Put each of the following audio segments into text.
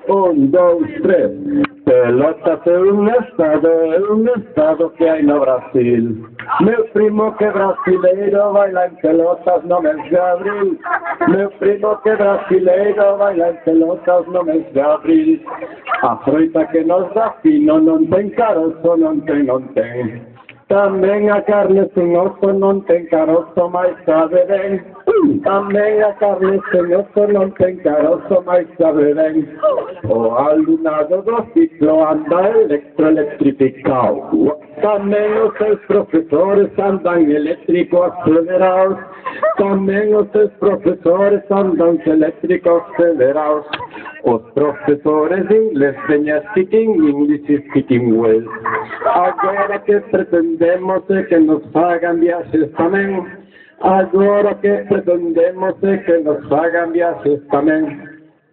Un, dos, tres. Pelotas é un estado que hai no Brasil. Meu primo que brasileiro baila en pelotas no mes de abril. Meu primo que brasileiro baila en pelotas no mes de abril. A froita que nos dá fino non ten carozo, non ten. Tamén a carne sen oso non ten carozo, mais sabe ben. Tamén a carne sen oso non ten carozo, mais sabe ben. O alumnado do ciclo anda electrificado. Tamén os seus profesores andan eléctricos acelerados. Tamén os seus profesores andan eléctricos acelerados. Os profesores de inglés teñen speaking English speaking well. Agora que pretendemos é que nos fagan viaxes tamén. Agora que pretendemos é que nos fagan viaxes tamén.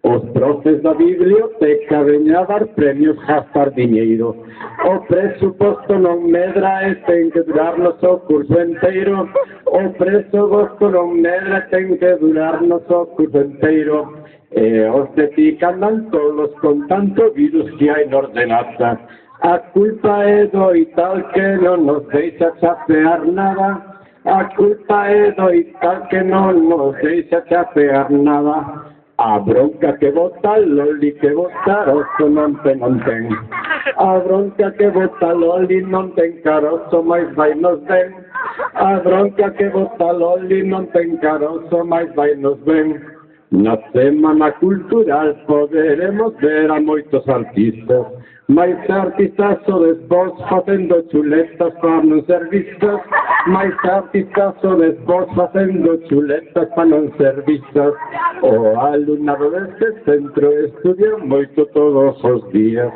Os profes da biblioteca veñen a dar premios, gastar diñeiro. O presuposto non medra e ten que durarnos o curso enteiro. O presuposto non medra e ten que durarnos o curso enteiro. E os de TIC andan todos con tanto virus que hai na ordenanza. A culpa é do Ital que non nos deixa chapear nada. A culpa é do Ital que non nos deixa chapear nada. A bronca que bota Loli que bota carozo non ten. A bronca que bota Loli non ten carozo, mais vai nos ben. A bronca que bota Loli non ten carozo, mais vai nos ben. Na Semana Cultural poderemos ver a moitos artistas, mais artistas o despois facendo chuletas para non ser vistas, mais artistas o despois facendo chuletas para non ser vistas. O alumnado deste centro estudia moito todos os días,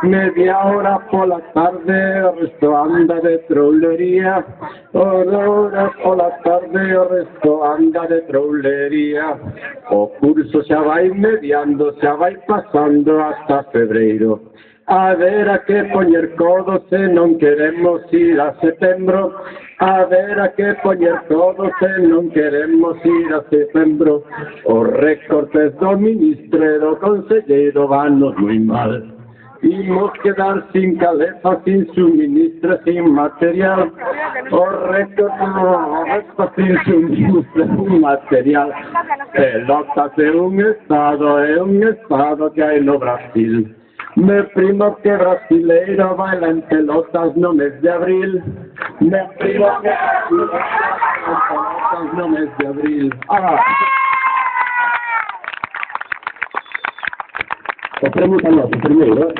media hora pola tarde o resto anda de troulería, hora pola tarde o resto anda de troulería. O curso xa vai mediando, xa vai pasando hasta febreiro. A ver a que poñer codos se non queremos ir a setembro. A ver a que poñer codos se non queremos ir a setembro. Os recortes do ministro e do conselleiro vanos moi mal. Imos quedar sin calefa, sin suministro, sin material. Os recortes sin suministro, sin material. Pelotas é un estado que hai no Brasil. Meu primo que brasileiro baila en pelotas no mes de abril. Meu primo que brasileiro baila en pelotas no mes de abril. O premio está noso, primeiro,